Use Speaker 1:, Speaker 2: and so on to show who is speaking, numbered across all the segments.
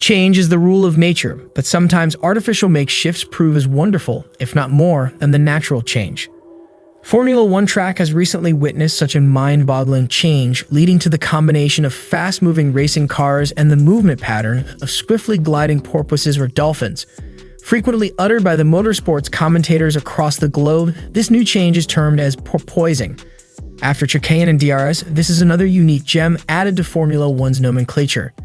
Speaker 1: Change is the rule of nature, but sometimes artificial makeshifts prove as wonderful, if not more, than the natural change. Formula One track has recently witnessed such a mind-boggling change, leading to the combination of fast-moving racing cars and the movement pattern of swiftly gliding porpoises or dolphins. Frequently uttered by the motorsports commentators across the globe, this new change is termed as porpoising. After chicane and DRS, this is another unique gem added to Formula One's nomenclature.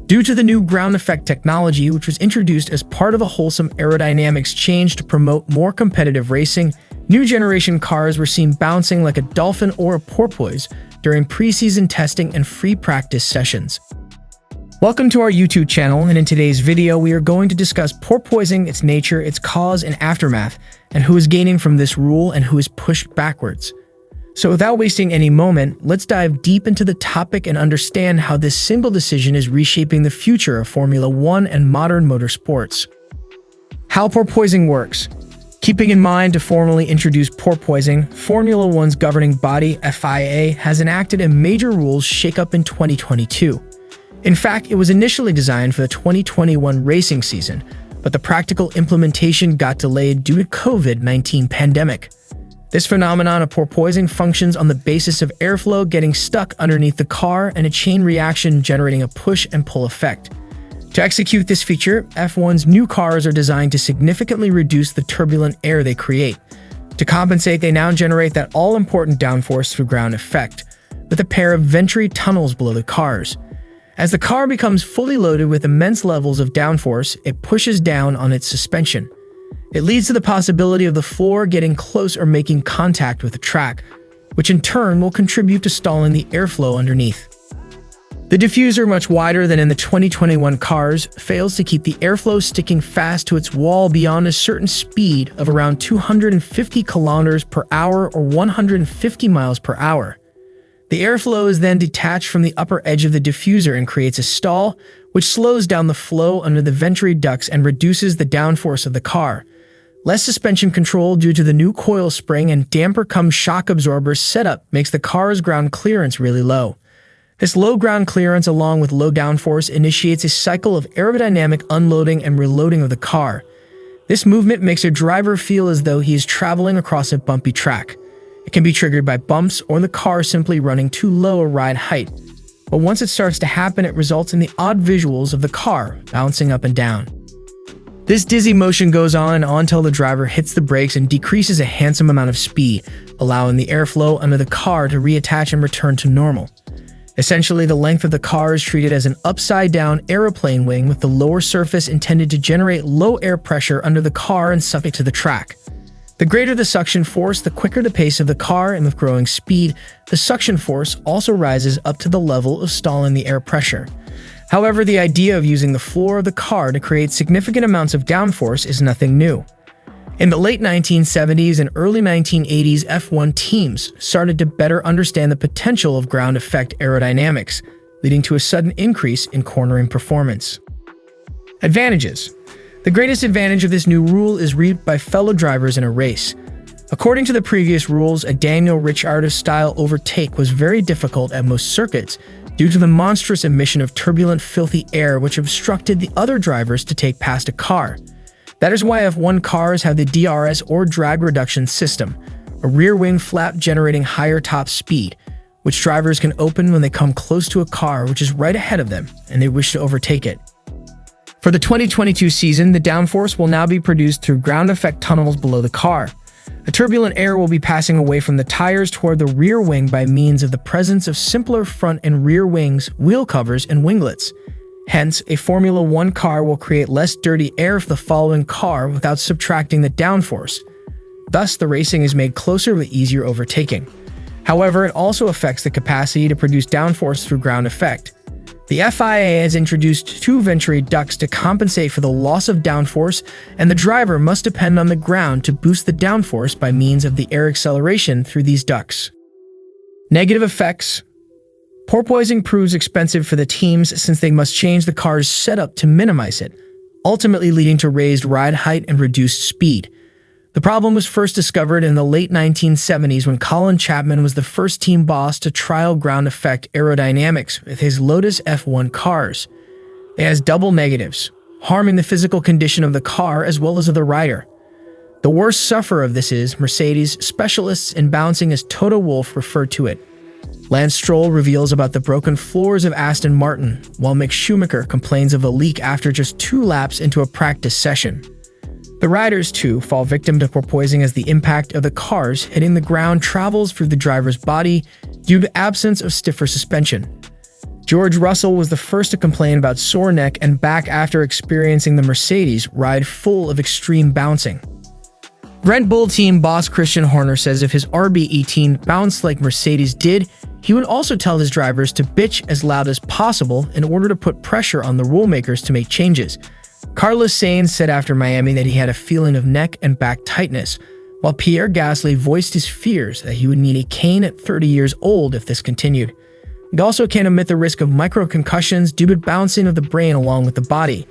Speaker 1: Due to the new ground effect technology, which was introduced as part of a wholesome aerodynamics change to promote more competitive racing, new generation cars were seen bouncing like a dolphin or a porpoise during preseason testing and free practice sessions. Welcome to our YouTube channel, and in today's video we are going to discuss porpoising, its nature, its cause and aftermath, and who is gaining from this rule and who is pushed backwards. So without wasting any moment, let's dive deep into the topic and understand how this single decision is reshaping the future of Formula One and modern motorsports. How porpoising works. Keeping in mind to formally introduce porpoising, Formula One's governing body, FIA, has enacted a major rules shakeup in 2022. In fact, it was initially designed for the 2021 racing season, but the practical implementation got delayed due to COVID-19 pandemic. This phenomenon of porpoising functions on the basis of airflow getting stuck underneath the car and a chain reaction generating a push and pull effect. To execute this feature, F1's new cars are designed to significantly reduce the turbulent air they create. To compensate, they now generate that all-important downforce through ground effect, with a pair of venturi tunnels below the cars. As the car becomes fully loaded with immense levels of downforce, it pushes down on its suspension. It leads to the possibility of the floor getting close or making contact with the track, which in turn will contribute to stalling the airflow underneath. The diffuser, much wider than in the 2021 cars, fails to keep the airflow sticking fast to its wall beyond a certain speed of around 250 kilometers per hour or 150 miles per hour. The airflow is then detached from the upper edge of the diffuser and creates a stall, which slows down the flow under the venturi ducts and reduces the downforce of the car. Less suspension control due to the new coil spring and damper-cum-shock absorber setup makes the car's ground clearance really low. This low ground clearance along with low downforce initiates a cycle of aerodynamic unloading and reloading of the car. This movement makes a driver feel as though he is traveling across a bumpy track. It can be triggered by bumps or the car simply running too low a ride height. But once it starts to happen, it results in the odd visuals of the car bouncing up and down. This dizzy motion goes on and on until the driver hits the brakes and decreases a handsome amount of speed, allowing the airflow under the car to reattach and return to normal. Essentially, the length of the car is treated as an upside-down aeroplane wing with the lower surface intended to generate low air pressure under the car and suck it to the track. The greater the suction force, the quicker the pace of the car, and with growing speed, the suction force also rises up to the level of stalling the air pressure. However, the idea of using the floor of the car to create significant amounts of downforce is nothing new. In the late 1970s and early 1980s, F1 teams started to better understand the potential of ground effect aerodynamics, leading to a sudden increase in cornering performance. Advantages. The greatest advantage of this new rule is reaped by fellow drivers in a race. According to the previous rules, a Daniel Ricciardo-style overtake was very difficult at most circuits due to the monstrous emission of turbulent, filthy air which obstructed the other drivers to take past a car. That is why F1 cars have the DRS or drag reduction system, a rear wing flap generating higher top speed, which drivers can open when they come close to a car which is right ahead of them and they wish to overtake it. For the 2022 season, the downforce will now be produced through ground effect tunnels below the car. The turbulent air will be passing away from the tires toward the rear wing by means of the presence of simpler front and rear wings, wheel covers, and winglets. Hence, a Formula One car will create less dirty air for the following car without subtracting the downforce. Thus, the racing is made closer with easier overtaking. However, it also affects the capacity to produce downforce through ground effect. The FIA has introduced two venturi ducts to compensate for the loss of downforce, and the driver must depend on the ground to boost the downforce by means of the air acceleration through these ducts. Negative effects. Porpoising proves expensive for the teams since they must change the car's setup to minimize it, ultimately leading to raised ride height and reduced speed. The problem was first discovered in the late 1970s when Colin Chapman was the first team boss to trial ground effect aerodynamics with his Lotus F1 cars. It has double negatives, harming the physical condition of the car as well as of the rider. The worst sufferer of this is Mercedes. Specialists in bouncing, as Toto Wolff referred to it. Lance Stroll reveals about the broken floors of Aston Martin, while Mick Schumacher complains of a leak after just 2 laps into a practice session. The riders, too, fall victim to porpoising as the impact of the cars hitting the ground travels through the driver's body due to absence of stiffer suspension. George Russell was the first to complain about sore neck and back after experiencing the Mercedes ride full of extreme bouncing. Red Bull team boss Christian Horner says if his RB18 bounced like Mercedes did, he would also tell his drivers to bitch as loud as possible in order to put pressure on the rule makers to make changes. Carlos Sainz said after Miami that he had a feeling of neck and back tightness, while Pierre Gasly voiced his fears that he would need a cane at 30 years old if this continued. He also can't omit the risk of microconcussions due to bouncing of the brain along with the body.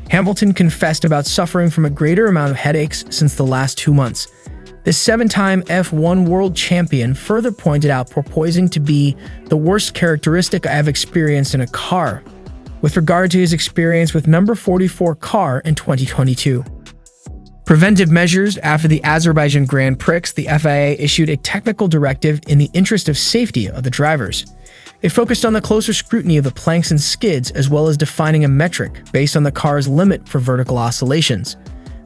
Speaker 1: Hamilton confessed about suffering from a greater amount of headaches since the last 2 months. The 7-time F1 world champion further pointed out porpoising to be the worst characteristic I have experienced in a car, with regard to his experience with number 44 car in 2022. Preventive measures. After the Azerbaijan Grand Prix, the FIA issued a technical directive in the interest of safety of the drivers. It focused on the closer scrutiny of the planks and skids, as well as defining a metric based on the car's limit for vertical oscillations.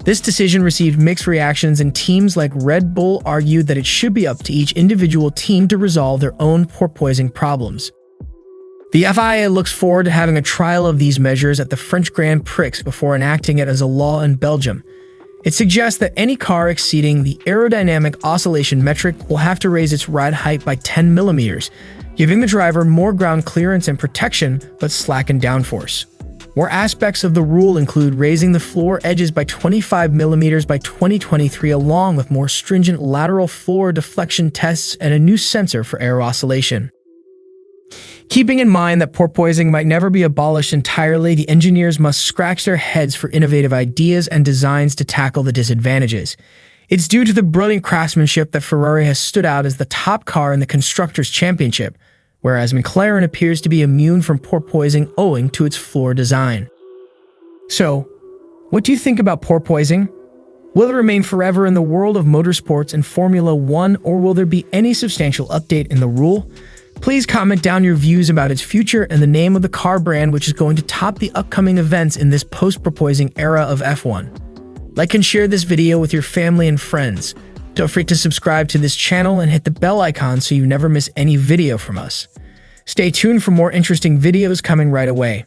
Speaker 1: This decision received mixed reactions, and teams like Red Bull argued that it should be up to each individual team to resolve their own porpoising problems. The FIA looks forward to having a trial of these measures at the French Grand Prix before enacting it as a law in Belgium. It suggests that any car exceeding the aerodynamic oscillation metric will have to raise its ride height by 10 millimeters, giving the driver more ground clearance and protection but slacken downforce. More aspects of the rule include raising the floor edges by 25 millimeters by 2023, along with more stringent lateral floor deflection tests and a new sensor for air oscillation. Keeping in mind that porpoising might never be abolished entirely, the engineers must scratch their heads for innovative ideas and designs to tackle the disadvantages. It's due to the brilliant craftsmanship that Ferrari has stood out as the top car in the Constructors' Championship, whereas McLaren appears to be immune from porpoising owing to its floor design. So, what do you think about porpoising? Will it remain forever in the world of motorsports and Formula 1, or will there be any substantial update in the rule? Please comment down your views about its future and the name of the car brand which is going to top the upcoming events in this post-porpoising era of F1. Like and share this video with your family and friends. Don't forget to subscribe to this channel and hit the bell icon so you never miss any video from us. Stay tuned for more interesting videos coming right away.